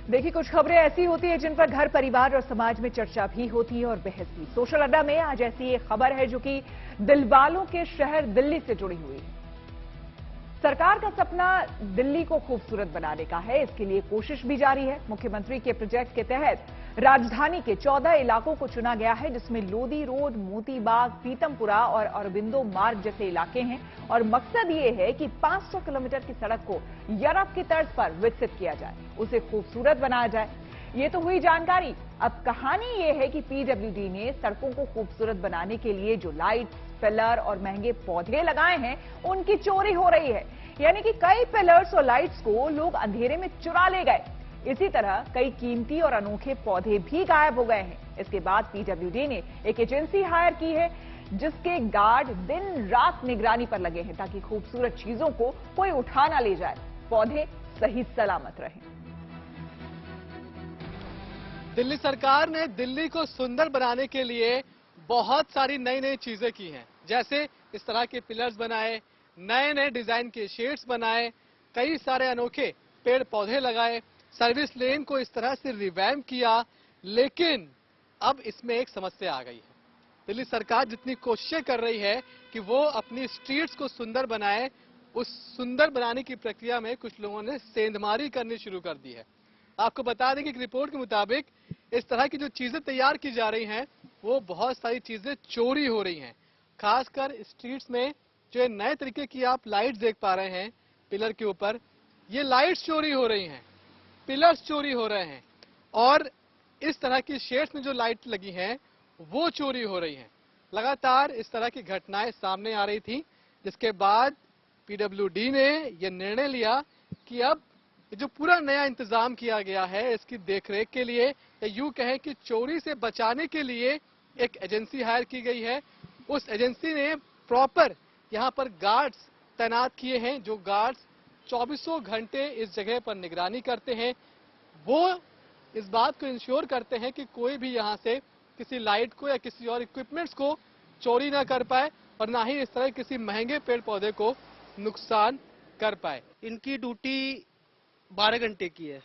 देखिए, कुछ खबरें ऐसी होती है जिन पर घर परिवार और समाज में चर्चा भी होती है और बहस भी। सोशल अड्डा में आज ऐसी एक खबर है जो कि दिलवालों के शहर दिल्ली से जुड़ी हुई है। सरकार का सपना दिल्ली को खूबसूरत बनाने का है, इसके लिए कोशिश भी जारी है। मुख्यमंत्री के प्रोजेक्ट के तहत राजधानी के 14 इलाकों को चुना गया है, जिसमें लोधी रोड, मोती बाग, पीतमपुरा और अरबिंदो मार्ग जैसे इलाके हैं। और मकसद ये है कि 500 किलोमीटर की सड़क को यूरोप की तर्ज पर विकसित किया जाए, उसे खूबसूरत बनाया जाए। ये तो हुई जानकारी। अब कहानी ये है कि पीडब्ल्यूडी ने सड़कों को खूबसूरत बनाने के लिए जो लाइट्स, पिलर और महंगे पौधे लगाए हैं, उनकी चोरी हो रही है। यानी कि कई पिलर्स और लाइट्स को लोग अंधेरे में चुरा ले गए। इसी तरह कई कीमती और अनोखे पौधे भी गायब हो गए हैं। इसके बाद पीडब्ल्यूडी ने एक एजेंसी हायर की है, जिसके गार्ड दिन रात निगरानी पर लगे हैं ताकि खूबसूरत चीजों को कोई उठा ना ले जाए, पौधे सही सलामत रहें। दिल्ली सरकार ने दिल्ली को सुंदर बनाने के लिए बहुत सारी नई नई चीजें की हैं। जैसे इस तरह के पिलर्स बनाए, नए नए डिजाइन के शेड्स बनाए, कई सारे अनोखे पेड़ पौधे लगाए, सर्विस लेन को इस तरह से रिवैम्प किया। लेकिन अब इसमें एक समस्या आ गई है। दिल्ली सरकार जितनी कोशिशें कर रही है कि वो अपनी स्ट्रीट्स को सुंदर बनाए, उस सुंदर बनाने की प्रक्रिया में कुछ लोगों ने सेंधमारी करनी शुरू कर दी है। आपको बता दें कि एक रिपोर्ट के मुताबिक इस तरह की जो चीजें तैयार की जा रही हैं, वो बहुत सारी चीजें चोरी हो रही हैं। खासकर स्ट्रीट्स में जो नए तरीके की आप लाइट्स देख पा रहे हैं पिलर के ऊपर, ये लाइट्स चोरी हो रही हैं, पिलर्स चोरी हो रहे हैं, और इस तरह की शेड्स में जो लाइट लगी हैं वो चोरी हो रही हैं। लगातार इस तरह की घटनाएं सामने आ रही थी, जिसके बाद पीडब्ल्यूडी ने यह निर्णय लिया कि अब जो पूरा नया इंतजाम किया गया है इसकी देखरेख के लिए, या यूं कहें कि चोरी से बचाने के लिए एक एजेंसी हायर की गई है। उस एजेंसी ने प्रॉपर यहां पर गार्ड्स तैनात किए हैं, जो गार्ड्स 24 घंटे इस जगह पर निगरानी करते हैं। वो इस बात को इंश्योर करते हैं कि कोई भी यहां से किसी लाइट को या किसी और इक्विपमेंट्स को चोरी ना कर पाए, और ना ही इस तरह किसी महंगे पेड़ पौधे को नुकसान कर पाए। इनकी ड्यूटी 12 घंटे की है।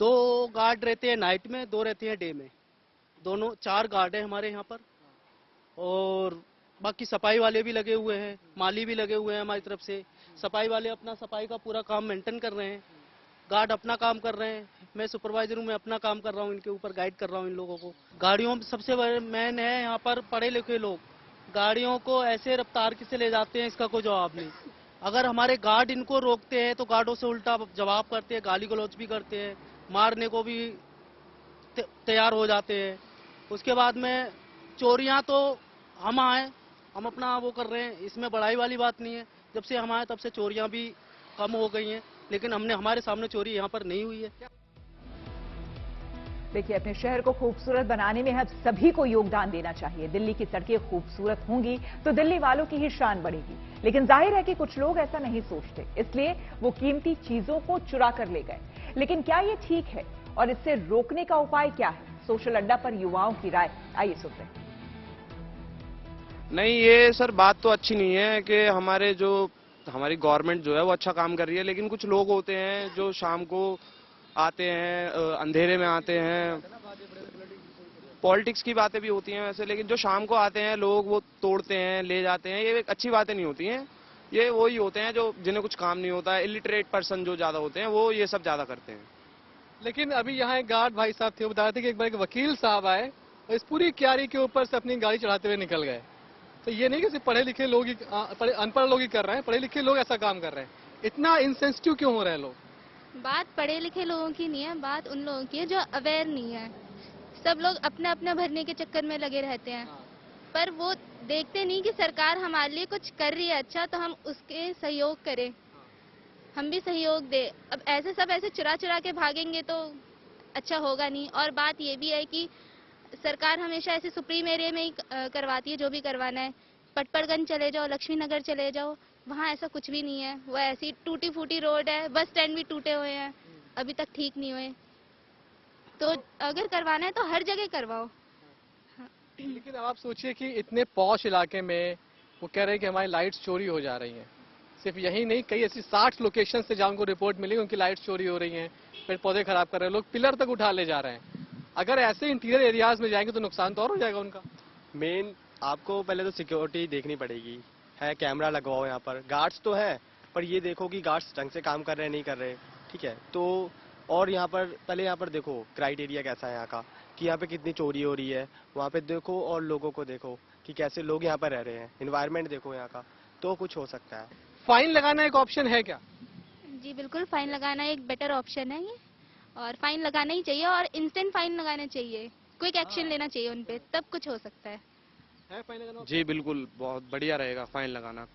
2 गार्ड रहते हैं नाइट में, 2 रहते हैं डे में। दोनों 4 गार्ड है हमारे यहाँ पर, और बाकी सफाई वाले भी लगे हुए हैं, माली भी लगे हुए हैं हमारी तरफ से। सफाई वाले अपना सफाई का पूरा काम मेंटेन कर रहे हैं, गार्ड अपना काम कर रहे हैं, मैं सुपरवाइजर हूँ, मैं अपना काम कर रहा हूँ, इनके ऊपर गाइड कर रहा हूँ इन लोगों को। गाड़ियों में सबसे बड़े मेन है यहाँ पर पढ़े लिखे लोग, गाड़ियों को ऐसे रफ्तार से ले जाते हैं, इसका कोई जवाब नहीं। अगर हमारे गार्ड इनको रोकते हैं तो गार्डों से उल्टा जवाब करते हैं, गाली गलौज भी करते हैं, मारने को भी तैयार हो जाते हैं। उसके बाद में चोरियां तो हम आए, हम अपना वो कर रहे हैं, इसमें बड़ाई वाली बात नहीं है। जब से हम आए तब से चोरियां भी कम हो गई हैं, लेकिन हमारे सामने चोरी यहाँ पर नहीं हुई है। देखिए, अपने शहर को खूबसूरत बनाने में हम सभी को योगदान देना चाहिए। दिल्ली की सड़कें खूबसूरत होंगी तो दिल्ली वालों की ही शान बढ़ेगी। लेकिन जाहिर है कि कुछ लोग ऐसा नहीं सोचते, इसलिए वो कीमती चीजों को चुरा कर ले गए। लेकिन क्या ये ठीक है, और इससे रोकने का उपाय क्या है? सोशल अड्डा पर युवाओं की राय, आइए सुनते हैं। नहीं, ये सर बात तो अच्छी नहीं है कि हमारी गवर्नमेंट जो है वो अच्छा काम कर रही है, लेकिन कुछ लोग होते हैं जो शाम को आते हैं, अंधेरे में आते हैं। पॉलिटिक्स की बातें भी होती हैं वैसे, लेकिन जो शाम को आते हैं लोग वो तोड़ते हैं, ले जाते हैं, ये अच्छी बातें नहीं होती हैं। ये वही होते हैं जो जिन्हें कुछ काम नहीं होता है, इलिटरेट पर्सन जो ज्यादा होते हैं वो ये सब ज्यादा करते हैं। लेकिन अभी यहाँ एक गार्ड भाई साहब थे, वो बता रहे थे कि एक बार एक वकील साहब आए और इस पूरी क्यारी के ऊपर से अपनी गाड़ी चढ़ाते हुए निकल गए। तो ये नहीं कि सिर्फ पढ़े लिखे लोग ही, अनपढ़ लोग ही कर रहे हैं, पढ़े लिखे लोग ऐसा काम कर रहे हैं। इतना इनसेंसिटिव क्यों हो रहे हैं लोग? बात पढ़े लिखे लोगों की नहीं है, बात उन लोगों की है जो अवेयर नहीं है। सब लोग अपना अपना भरने के चक्कर में लगे रहते हैं, पर वो देखते नहीं कि सरकार हमारे लिए कुछ कर रही है अच्छा, तो हम उसके सहयोग करें, हम भी सहयोग दें। अब ऐसे सब ऐसे चुरा चुरा के भागेंगे तो अच्छा होगा नहीं। और बात ये भी है कि सरकार हमेशा ऐसे सुप्रीम एरिया में ही करवाती है जो भी करवाना है। पटपड़गंज चले जाओ, लक्ष्मी नगर चले जाओ, वहाँ ऐसा कुछ भी नहीं है। वो ऐसी टूटी फूटी रोड है, बस स्टैंड भी टूटे हुए हैं, अभी तक ठीक नहीं हुए। तो अगर करवाना है तो हर जगह करवाओ। हाँ। लेकिन अब आप सोचिए कि इतने पॉश इलाके में वो कह रहे हैं कि हमारी लाइट्स चोरी हो जा रही हैं। सिर्फ यही नहीं, कई ऐसी 60 लोकेशन से जहाँ उनको रिपोर्ट मिली उनकी लाइट्स चोरी हो रही हैं, पेड़ पौधे खराब कर रहे हैं, लोग पिलर तक उठा ले जा रहे हैं। अगर ऐसे इंटीरियर एरियाज में जाएंगे तो नुकसान तो और हो जाएगा उनका। मेन आपको पहले तो सिक्योरिटी देखनी पड़ेगी, है कैमरा लगवाओ यहाँ पर, गार्ड्स तो है पर ये देखो कि गार्ड्स ढंग से काम कर रहे हैं नहीं कर रहे, ठीक है। तो और यहाँ पर पहले यहाँ पर देखो क्राइटेरिया कैसा है यहाँ का, कि यहाँ पे कितनी चोरी हो रही है, वहाँ पे देखो और लोगों को देखो कि कैसे लोग यहाँ पर रह रहे हैं, एनवायरनमेंट देखो यहाँ का, तो कुछ हो सकता है। फाइन लगाना एक ऑप्शन है क्या? जी बिल्कुल, फाइन लगाना एक बेटर ऑप्शन है ये, और फाइन लगाना ही चाहिए, और इंस्टेंट फाइन लगाना चाहिए, क्विक एक्शन लेना चाहिए उन पे, तब कुछ हो सकता है। फाइन लगाना? जी बिल्कुल, बहुत बढ़िया रहेगा फाइन लगाना।